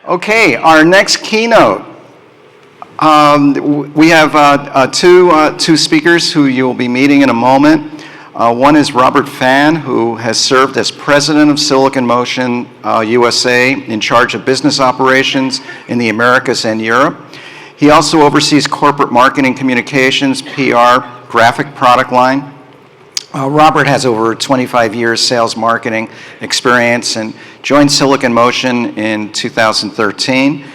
Okay, our next keynote. We have two speakers who you'll be meeting in a moment. One is Robert Fan, who has served as president of Silicon Motion USA, in charge of business operations in the Americas and Europe. He also oversees corporate marketing, communications, PR, graphic product line. Robert has over 25 years sales marketing experience and joined Silicon Motion in 2013.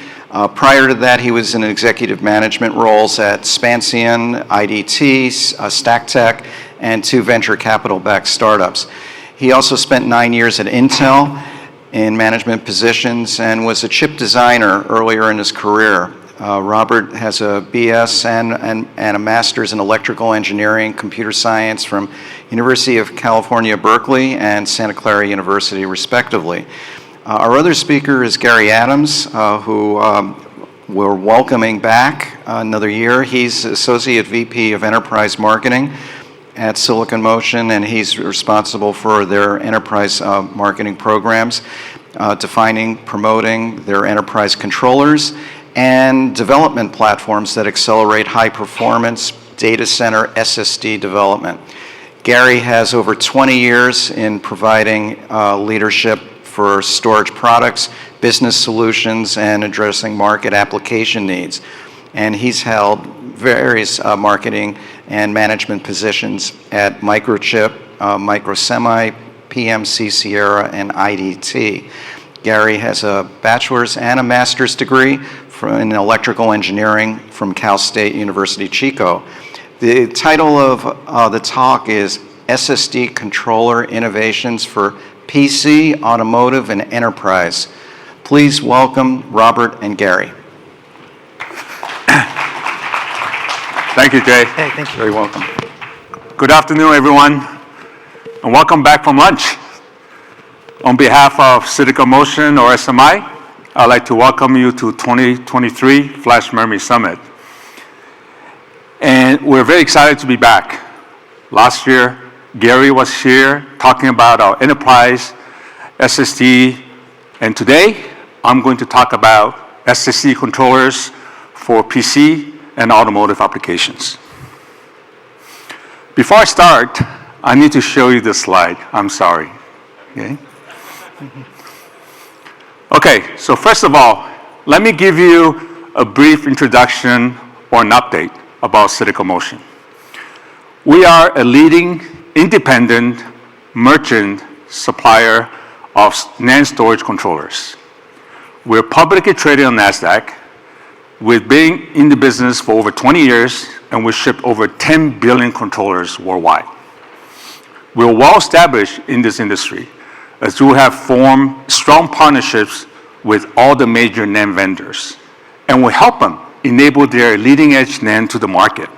Prior to that, he was in executive management roles at Spansion, IDT, StackTech, and two venture capital-backed startups. He also spent 9 years at Intel in management positions and was a chip designer earlier in his career. Robert has a BS and a master's in electrical engineering, computer science from University of California, Berkeley, and Santa Clara University, respectively. Our other speaker is Gary Adams, who we're welcoming back another year. He's Associate VP of Enterprise Marketing at Silicon Motion, and he's responsible for their enterprise marketing programs, defining, promoting their enterprise controllers, and development platforms that accelerate high-performance data center SSD development. Gary has over 20 years in providing leadership for storage products, business solutions, and addressing market application needs. And he's held various marketing and management positions at Microchip, Microsemi, PMC Sierra, and IDT. Gary has a bachelor's and a master's degree in electrical engineering from Cal State University, Chico. The title of the talk is SSD Controller Innovations for PC, Automotive, and Enterprise. Please welcome Robert and Gary. Thank you, Jay. Hey, thank you. Very welcome. Good afternoon, everyone, and welcome back from lunch. On behalf of Silicon Motion, or SMI, I'd like to welcome you to 2023 Flash Memory Summit. And we're very excited to be back. Last year, Gary was here talking about our enterprise SSD, and today I'm going to talk about SSD controllers for PC and automotive applications. Before I start, I need to show you this slide. I'm sorry. Okay? Okay, so first of all, let me give you a brief introduction or an update about Silicon Motion. We are a leading independent merchant supplier of NAND storage controllers. We're publicly traded on NASDAQ. We've been in the business for over 20 years, and we ship over 10 billion controllers worldwide. We're well established in this industry, as we have formed strong partnerships with all the major NAND vendors, and we help them enable their leading-edge NAND to the market.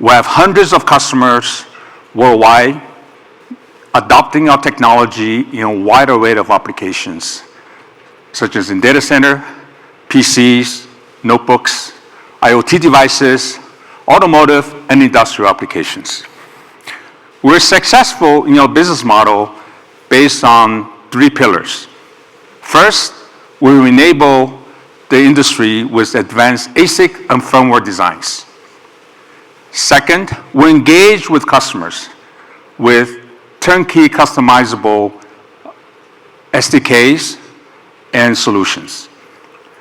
We have hundreds of customers worldwide adopting our technology in a wide array of applications, such as in data center, PCs, notebooks, IoT devices, automotive, and industrial applications. We're successful in our business model based on 3 pillars. First, we enable the industry with advanced ASIC and firmware designs. Second, we engage with customers with turnkey customizable SDKs and solutions.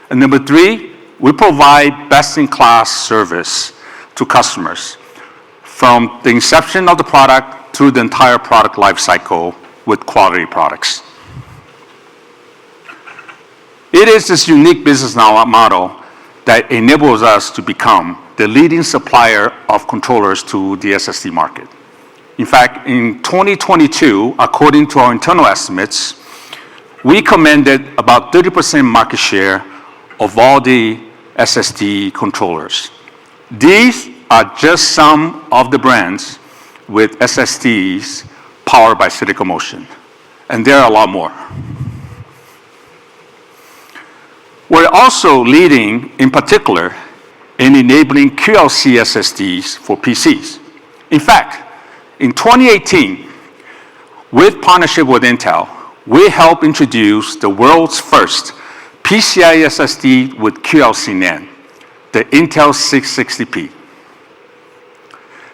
And number 3, we provide best-in-class service to customers from the inception of the product through the entire product lifecycle with quality products. It is this unique business model that enables us to become the leading supplier of controllers to the SSD market. In fact, in 2022, according to our internal estimates, we commanded about 30% market share of all the SSD controllers. These are just some of the brands with SSDs powered by Silicon Motion, and there are a lot more. We're also leading, in particular, in enabling QLC SSDs for PCs. In fact, in 2018, with partnership with Intel, we helped introduce the world's first PCIe SSD with QLC NAND, the Intel 660p.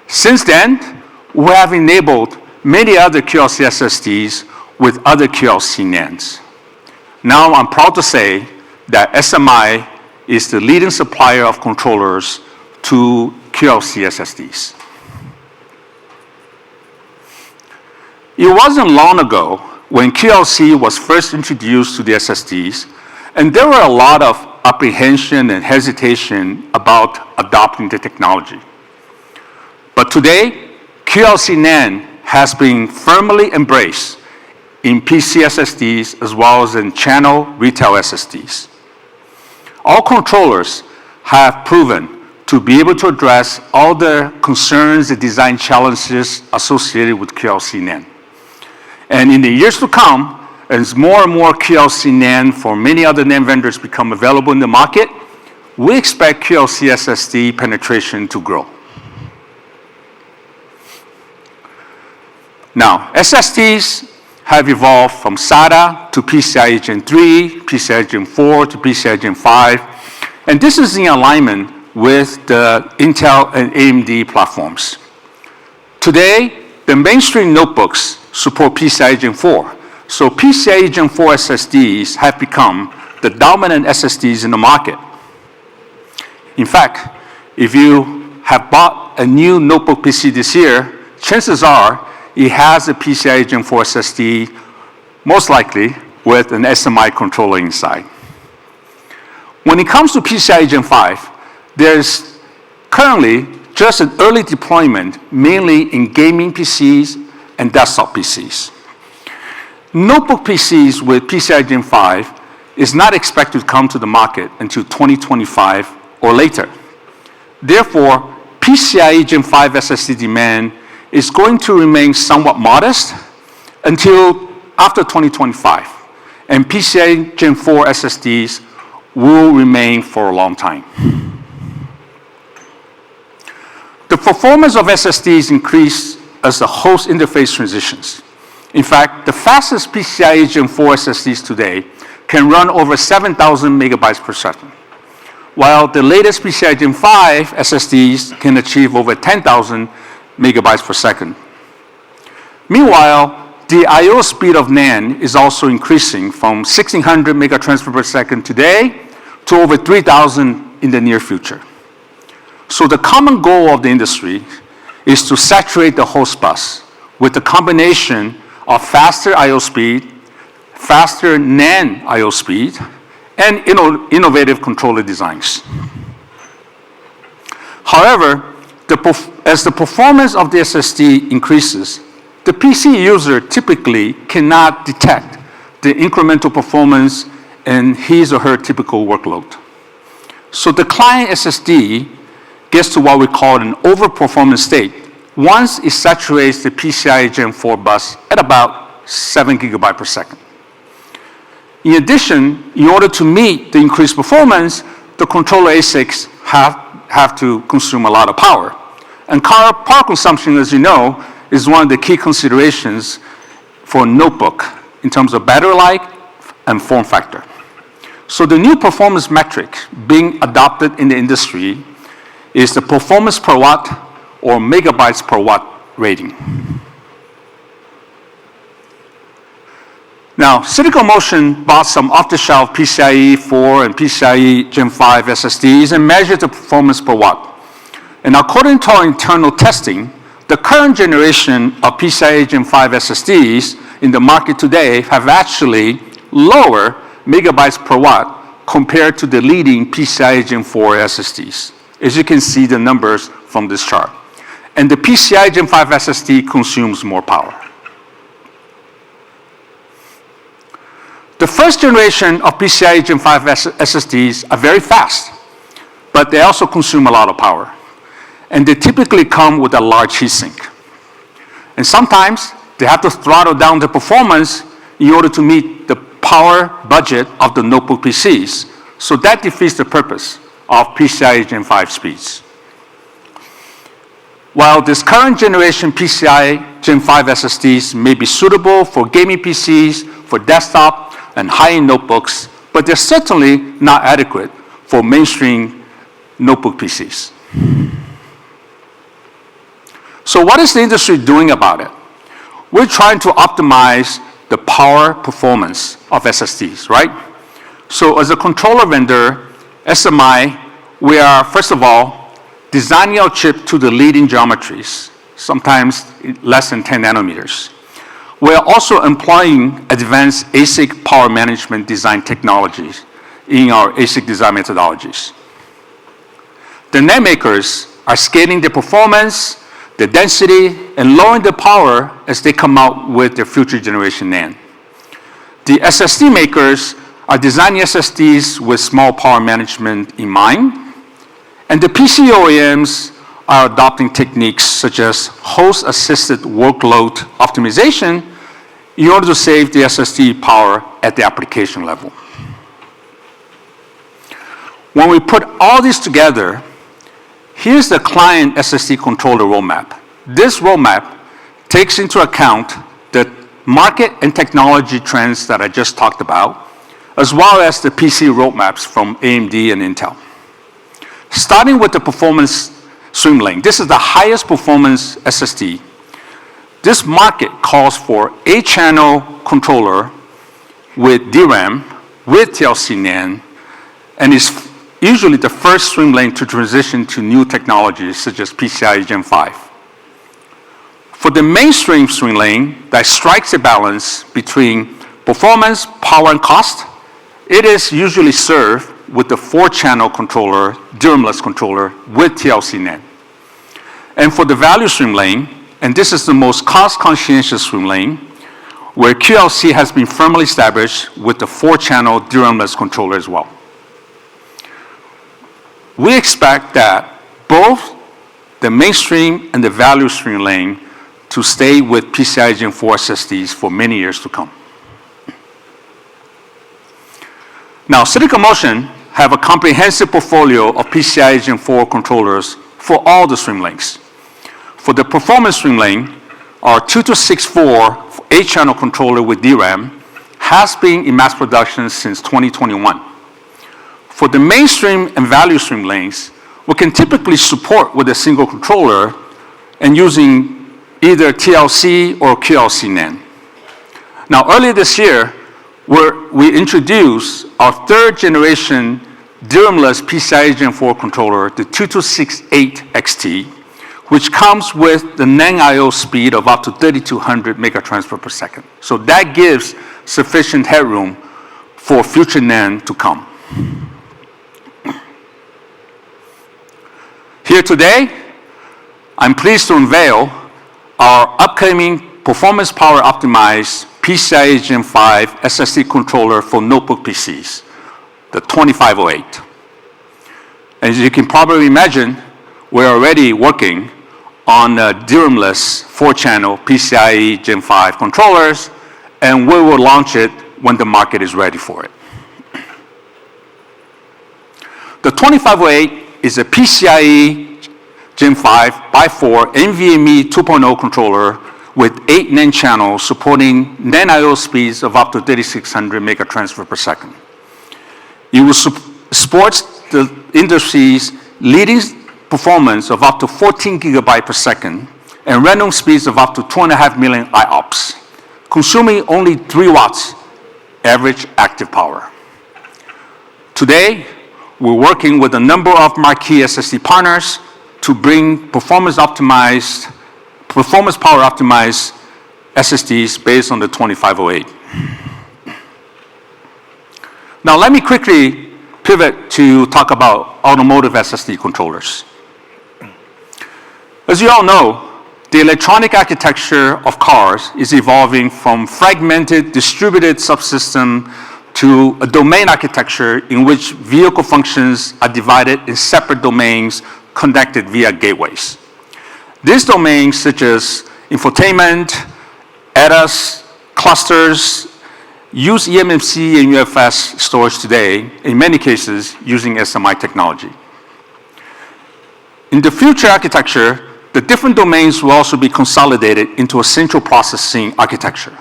Since then, we have enabled many other QLC SSDs with other QLC NANDs. Now I'm proud to say that SMI is the leading supplier of controllers to QLC SSDs. It wasn't long ago when QLC was first introduced to the SSDs, and there were a lot of apprehension and hesitation about adopting the technology. But today, QLC NAND has been firmly embraced in PC SSDs as well as in channel retail SSDs. All controllers have proven to be able to address all the concerns and design challenges associated with QLC NAND. And in the years to come, as more and more QLC NAND for many other NAND vendors become available in the market, we expect QLC SSD penetration to grow. Now, SSDs have evolved from SATA to PCIe Gen 3, PCIe Gen 4 to PCIe Gen 5, and this is in alignment with the Intel and AMD platforms. Today, the mainstream notebooks support PCIe Gen 4, so PCIe Gen 4 SSDs have become the dominant SSDs in the market. In fact, if you have bought a new notebook PC this year, chances are it has a PCIe Gen 4 SSD, most likely with an SMI controller inside. When it comes to PCIe Gen 5, there's currently just an early deployment, mainly in gaming PCs and desktop PCs. Notebook PCs with PCIe Gen 5 is not expected to come to the market until 2025 or later. Therefore, PCIe Gen 5 SSD demand is going to remain somewhat modest until after 2025, and PCIe Gen 4 SSDs will remain for a long time. The performance of SSDs increase as the host interface transitions. In fact, the fastest PCIe Gen 4 SSDs today can run over 7,000 megabytes per second, while the latest PCIe Gen 5 SSDs can achieve over 10,000 megabytes per second. Meanwhile, the I/O speed of NAND is also increasing from 1,600 megatransfer per second today to over 3,000 in the near future. So the common goal of the industry is to saturate the host bus with the combination of faster I/O speed, faster NAND I/O speed, and innovative controller designs. However, as the performance of the SSD increases, the PC user typically cannot detect the incremental performance in his or her typical workload. So the client SSD gets to what we call an overperformance state once it saturates the PCIe Gen 4 bus at about 7 gigabytes per second. In addition, in order to meet the increased performance, the controller ASICs have to consume a lot of power. And power consumption, as you know, is one of the key considerations for a notebook in terms of battery life and form factor. So the new performance metric being adopted in the industry is the performance per watt or megabytes per watt rating. Now, Silicon Motion bought some off-the-shelf PCIe 4 and PCIe Gen 5 SSDs and measured the performance per watt. And according to our internal testing, the current generation of PCIe Gen 5 SSDs in the market today have actually lower megabytes per watt compared to the leading PCIe Gen 4 SSDs. As you can see the numbers from this chart. And the PCIe Gen 5 SSD consumes more power. The first generation of PCIe Gen 5 SSDs are very fast, but they also consume a lot of power. And they typically come with a large heatsink. And sometimes they have to throttle down the performance in order to meet the power budget of the notebook PCs. So that defeats the purpose of PCIe Gen 5 speeds. While this current generation PCIe Gen 5 SSDs may be suitable for gaming PCs, for desktop, and high-end notebooks, but they're certainly not adequate for mainstream notebook PCs. So what is the industry doing about it? We're trying to optimize the power performance of SSDs, right? So as a controller vendor, SMI, we are, first of all, designing our chip to the leading geometries, sometimes less than 10 nanometers. We are also employing advanced ASIC power management design technologies in our ASIC design methodologies. The NAND makers are scaling the performance, the density, and lowering the power as they come out with their future generation NAND. The SSD makers are designing SSDs with small power management in mind, and the PC OEMs are adopting techniques such as host-assisted workload optimization in order to save the SSD power at the application level. When we put all this together, here's the client SSD controller roadmap. This roadmap takes into account the market and technology trends that I just talked about, as well as the PC roadmaps from AMD and Intel. Starting with the performance swim lane, this is the highest performance SSD. This market calls for 8-channel controller with DRAM, with TLC NAND, and is usually the first swim lane to transition to new technologies such as PCIe Gen 5. For the mainstream swim lane that strikes a balance between performance, power, and cost, it is usually served with the 4-channel controller, DRAM-less controller with TLC NAND. And for the value swim lane, and this is the most cost-conscientious swim lane, where QLC has been firmly established with the 4-channel DRAM-less controller as well. We expect that both the mainstream and the value swim lane to stay with PCIe Gen 4 SSDs for many years to come. Now, Silicon Motion have a comprehensive portfolio of PCIe Gen 4 controllers for all the swim lanes. For the performance swim lane, our 2264 8-channel controller with DRAM has been in mass production since 2021. For the mainstream and value swim lanes, we can typically support with a single controller and using either TLC or QLC NAND. Now, earlier this year, we introduced our 3rd generation DRAM-less PCIe Gen 4 controller, the 2268 XT, which comes with the NAND I/O speed of up to 3,200 megatransfer per second. So that gives sufficient headroom for future NAND to come. Here today, I'm pleased to unveil our upcoming performance power optimized PCIe Gen 5 SSD controller for notebook PCs, the 2508. As you can probably imagine, we're already working on DRAM-less 4-channel PCIe Gen 5 controllers, and we will launch it when the market is ready for it. The 2508 is a PCIe Gen 5 by 4 NVMe 2.0 controller with 8 NAND channels supporting NAND I/O speeds of up to 3,600 megatransfer per second. It will support the industry's leading performance of up to 14 gigabytes per second and random speeds of up to 2.5 million IOPS, consuming only 3 watts average active power. Today, we're working with a number of marquee SSD partners to bring performance power optimized SSDs based on the 2508. Now let me quickly pivot to talk about automotive SSD controllers. As you all know, the electronic architecture of cars is evolving from fragmented distributed subsystem to a domain architecture in which vehicle functions are divided in separate domains connected via gateways. These domains, such as infotainment, ADAS, clusters, use eMMC and UFS storage today, in many cases using SMI technology. In the future architecture, the different domains will also be consolidated into a central processing architecture.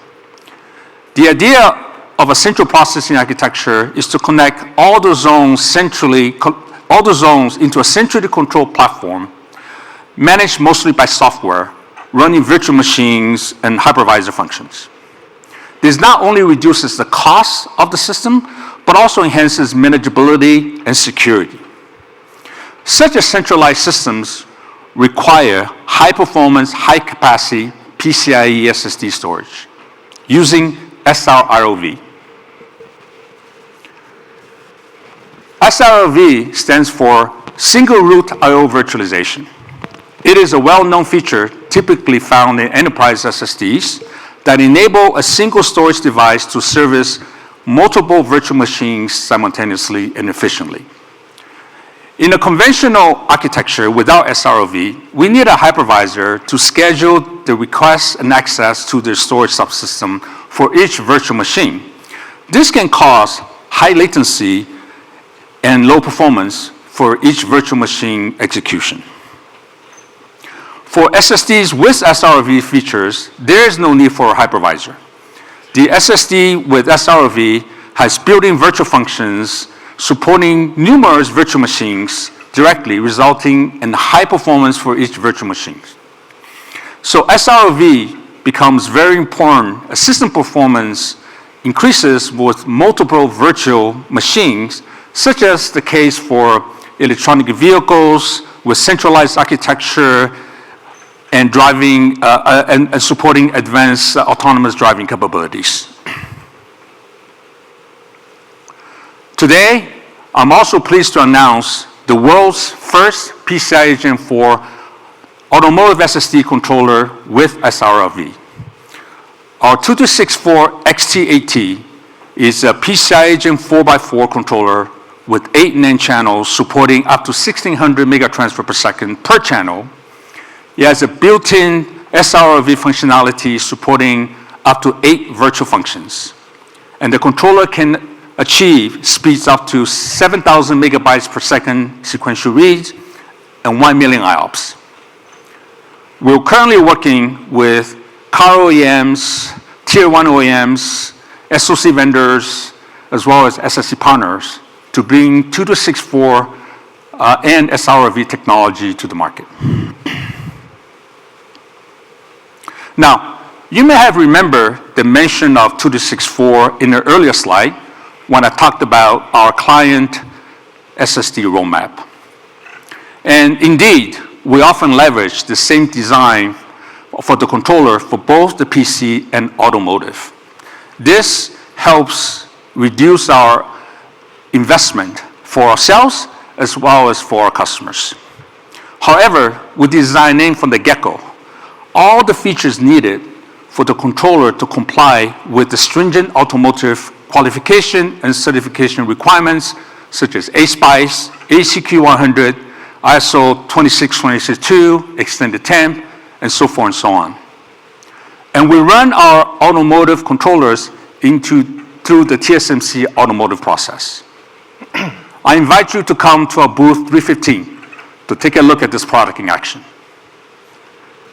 The idea of a central processing architecture is to connect all the zones into a centrally controlled platform, managed mostly by software, running virtual machines and hypervisor functions. This not only reduces the cost of the system, but also enhances manageability and security. Such as centralized systems require high-performance, high-capacity PCIe SSD storage using SRROV. SRROV stands for Single Root I/O Virtualization. It is a well-known feature typically found in enterprise SSDs that enable a single storage device to service multiple virtual machines simultaneously and efficiently. In a conventional architecture without SROV, we need a hypervisor to schedule the request and access to the storage subsystem for each virtual machine. This can cause high latency and low performance for each virtual machine execution. For SSDs with SROV features, there is no need for a hypervisor. The SSD with SROV has built-in virtual functions supporting numerous virtual machines directly, resulting in high performance for each virtual machine. So SROV becomes very important as system performance increases with multiple virtual machines, such as the case for electronic vehicles with centralized architecture and driving and supporting advanced autonomous driving capabilities. Today, I'm also pleased to announce the world's first PCIe Gen 4 automotive SSD controller with SROV. Our 2264 XT80 is a PCIe Gen 4x4 controller with 8 NAND channels supporting up to 1600 megatransfer per second per channel. It has a built-in SROV functionality supporting up to 8 virtual functions. And the controller can achieve speeds up to 7,000 megabytes per second sequential reads and 1 million IOPS. We're currently working with car OEMs, tier 1 OEMs, SoC vendors, as well as SSD partners to bring 2264 and SROV technology to the market. Now, you may have remembered the mention of 2264 in the earlier slide when I talked about our client SSD roadmap. And indeed, we often leverage the same design for the controller for both the PC and automotive. This helps reduce our investment for ourselves as well as for our customers. However, we designed in from the get-go all the features needed for the controller to comply with the stringent automotive qualification and certification requirements such as ASPICE, ACQ100, ISO 26262, extended temp, and so forth and so on. And we run our automotive controllers through the TSMC automotive process. I invite you to come to our booth 315 to take a look at this product in action.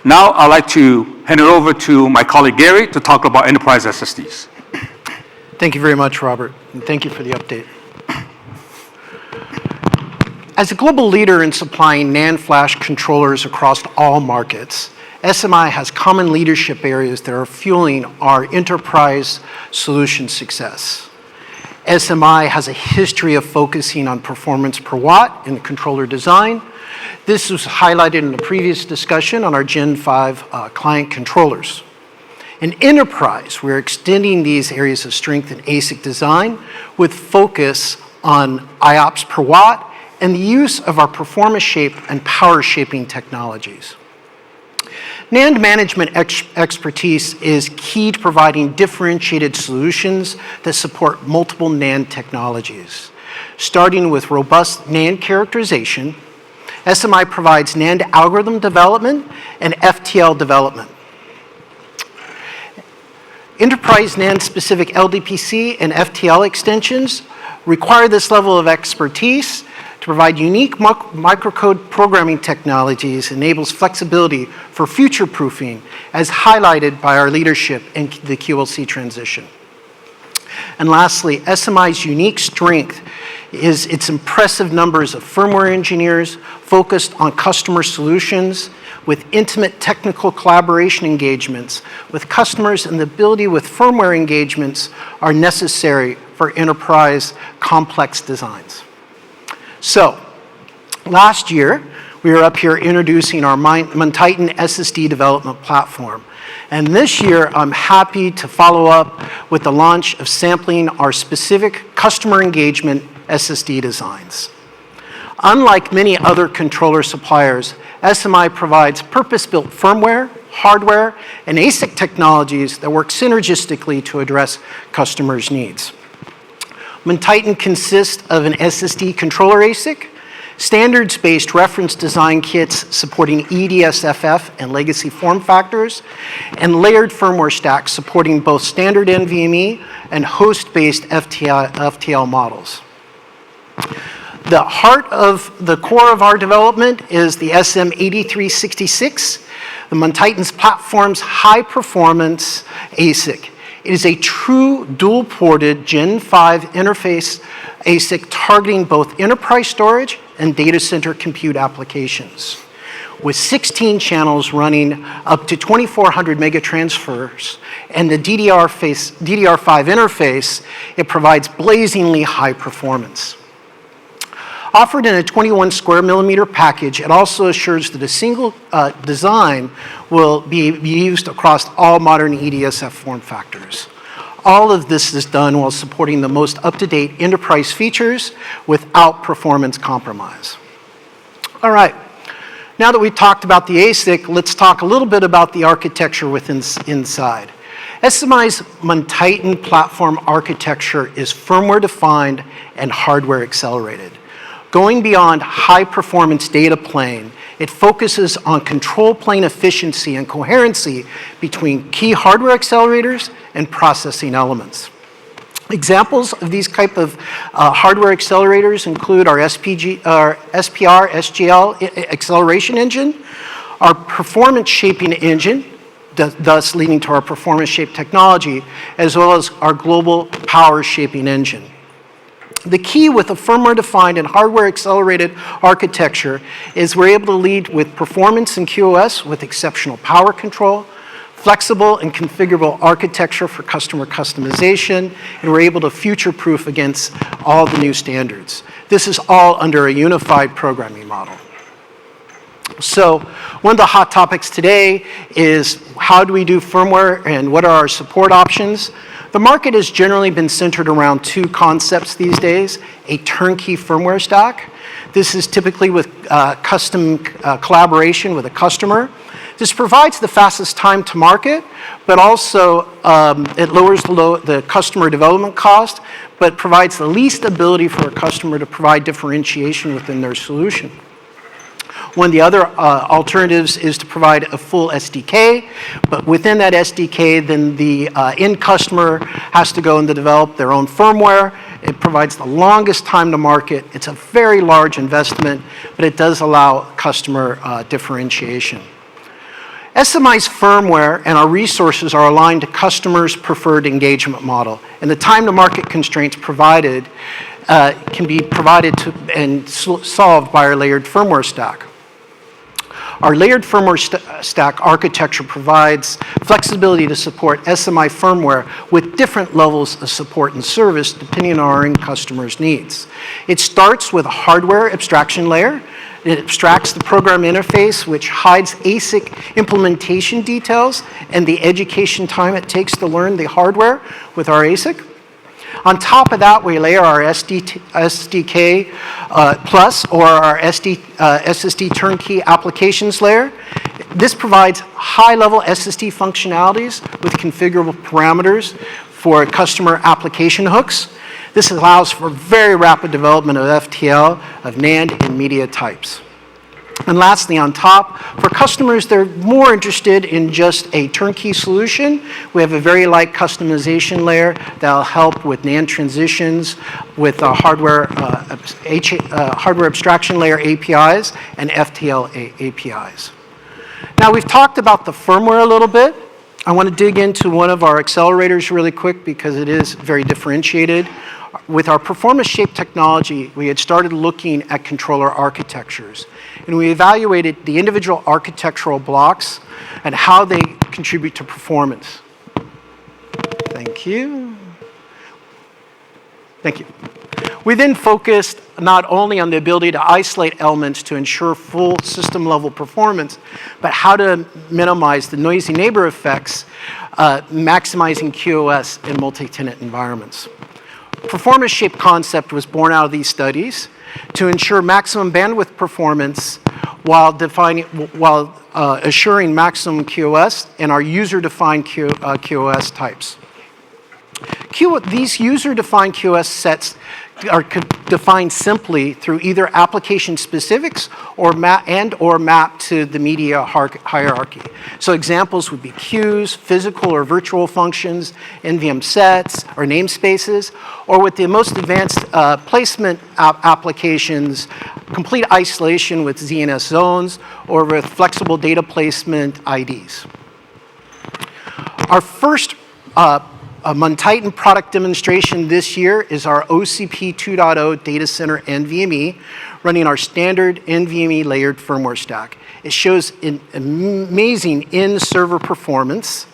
Now I'd like to hand it over to my colleague Gary to talk about enterprise SSDs. Thank you very much, Robert, and thank you for the update. As a global leader in supplying NAND flash controllers across all markets, SMI has common leadership areas that are fueling our enterprise solution success. SMI has a history of focusing on performance per watt in controller design. This was highlighted in the previous discussion on our Gen 5 client controllers. In enterprise, we're extending these areas of strength in ASIC design with focus on IOPS per watt and the use of our performance shape and power shaping technologies. NAND management expertise is key to providing differentiated solutions that support multiple NAND technologies. Starting with robust NAND characterization, SMI provides NAND algorithm development and FTL development. Enterprise NAND-specific LDPC and FTL extensions require this level of expertise to provide unique microcode programming technologies, enables flexibility for future-proofing, as highlighted by our leadership in the QLC transition. And lastly, SMI's unique strength is its impressive numbers of firmware engineers focused on customer solutions with intimate technical collaboration engagements with customers, and the ability with firmware engagements are necessary for enterprise complex designs. So, last year, we were up here introducing our MonTitan SSD development platform. And this year, I'm happy to follow up with the launch of sampling our specific customer engagement SSD designs. Unlike many other controller suppliers, SMI provides purpose-built firmware, hardware, and ASIC technologies that work synergistically to address customers' needs. MonTitan consists of an SSD controller ASIC, standards-based reference design kits supporting EDSFF and legacy form factors, and layered firmware stacks supporting both standard NVMe and host-based FTL models. The heart of the core of our development is the SM8366, the MonTitan's platform's high-performance ASIC. It is a true dual-ported Gen 5 interface ASIC targeting both enterprise storage and data center compute applications. With 16 channels running up to 2,400 megatransfers and the DDR5 interface, it provides blazingly high performance. Offered in a 21 square millimeter package, it also assures that a single design will be used across all modern EDSF form factors. All of this is done while supporting the most up-to-date enterprise features without performance compromise. All right, now that we've talked about the ASIC, let's talk a little bit about the architecture inside. SMI's MonTitan platform architecture is firmware-defined and hardware-accelerated. Going beyond high-performance data plane, it focuses on control plane efficiency and coherency between key hardware accelerators and processing elements. Examples of these type of hardware accelerators include our SPR SGL acceleration engine, our performance shaping engine, thus leading to our performance shape technology, as well as our global power shaping engine. The key with a firmware-defined and hardware-accelerated architecture is we're able to lead with performance and QoS with exceptional power control, flexible and configurable architecture for customer customization, and we're able to future-proof against all the new standards. This is all under a unified programming model. So one of the hot topics today is how do we do firmware and what are our support options? The market has generally been centered around two concepts these days: a turnkey firmware stack. This is typically with custom collaboration with a customer. This provides the fastest time to market, but also it lowers the customer development cost, but provides the least ability for a customer to provide differentiation within their solution. One of the other alternatives is to provide a full SDK, but within that SDK, then the end customer has to go and develop their own firmware. It provides the longest time to market. It's a very large investment, but it does allow customer differentiation. SMI's firmware and our resources are aligned to customers' preferred engagement model, and the time to market constraints provided can be provided to and solved by our layered firmware stack. Our layered firmware stack architecture provides flexibility to support SMI firmware with different levels of support and service depending on our end customer's needs. It starts with a hardware abstraction layer. It abstracts the program interface, which hides ASIC implementation details and the education time it takes to learn the hardware with our ASIC. On top of that, we layer our SDK Plus or our SSD turnkey applications layer. This provides high-level SSD functionalities with configurable parameters for customer application hooks. This allows for very rapid development of FTL, of NAND, and media types. And lastly, on top, for customers that are more interested in just a turnkey solution, we have a very light customization layer that will help with NAND transitions, with hardware abstraction layer APIs and FTL APIs. Now, we've talked about the firmware a little bit. I want to dig into one of our accelerators really quick because it is very differentiated. With our performance shape technology, we had started looking at controller architectures, and we evaluated the individual architectural blocks and how they contribute to performance. Thank you. Thank you. We then focused not only on the ability to isolate elements to ensure full system level performance, but how to minimize the noisy neighbor effects, maximizing QoS in multi-tenant environments. Performance shape concept was born out of these studies to ensure maximum bandwidth performance while assuring maximum QoS and our user-defined QoS types. These user-defined QoS sets are defined simply through either application specifics or map to the media hierarchy. So examples would be queues, physical or virtual functions, NVM sets or namespaces, or with the most advanced placement applications, complete isolation with ZNS zones or with flexible data placement IDs. Our first MonTitan product demonstration this year is our OCP 2.0 data center NVMe running our standard NVMe layered firmware stack. It shows an amazing in-server performance.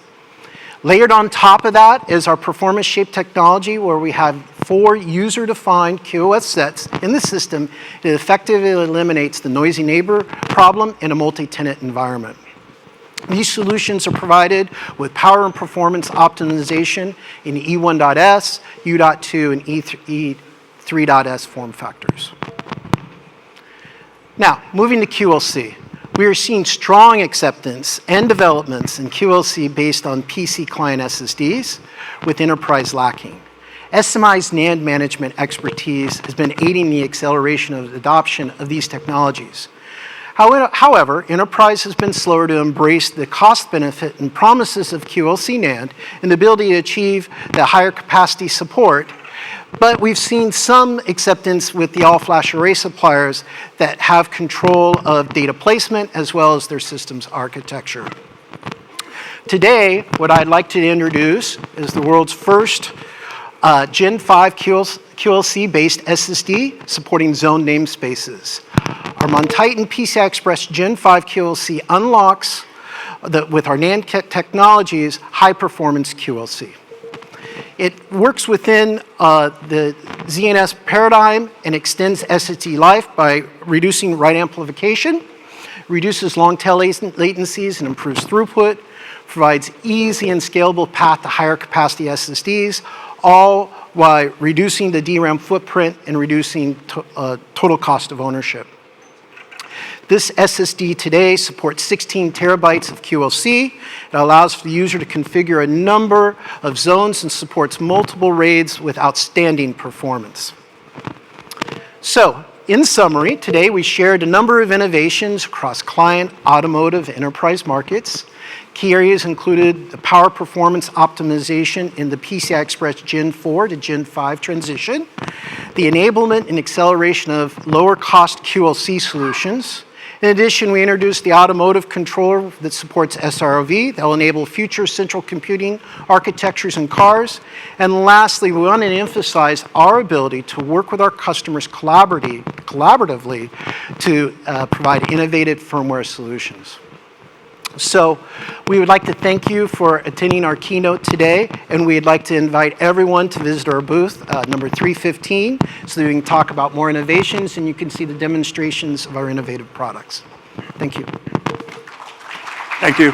Layered on top of that is our performance shape technology where we have 4 user-defined QoS sets in the system. It effectively eliminates the noisy neighbor problem in a multi-tenant environment. These solutions are provided with power and performance optimization in E1.S, U.2, and E3.S form factors. Now, moving to QLC. We are seeing strong acceptance and developments in QLC based on PC client SSDs, with enterprise lacking. SMI's NAND management expertise has been aiding the acceleration of adoption of these technologies. However, enterprise has been slower to embrace the cost benefit and promises of QLC NAND and the ability to achieve the higher capacity support, but we've seen some acceptance with the all-flash array suppliers that have control of data placement as well as their systems architecture. Today, what I'd like to introduce is the world's first Gen 5 QLC-based SSD supporting zone namespaces. Our MonTitan PCI Express Gen 5 QLC unlocks, with our NAND technologies, high-performance QLC. It works within the ZNS paradigm and extends SSD life by reducing write amplification, reduces long tail latencies and improves throughput, provides easy and scalable path to higher capacity SSDs, all while reducing the DRAM footprint and reducing total cost of ownership. This SSD today supports 16 terabytes of QLC. It allows the user to configure a number of zones and supports multiple RAIDs with outstanding performance. So, in summary, today we shared a number of innovations across client, automotive, enterprise markets. Key areas included the power performance optimization in the PCI Express Gen 4 to Gen 5 transition, the enablement and acceleration of lower cost QLC solutions. In addition, we introduced the automotive controller that supports SROV that will enable future central computing architectures in cars. And lastly, we want to emphasize our ability to work with our customers collaboratively to provide innovative firmware solutions. So we would like to thank you for attending our keynote today, and we'd like to invite everyone to visit our booth, number 315, so that we can talk about more innovations and you can see the demonstrations of our innovative products. Thank you. Thank you.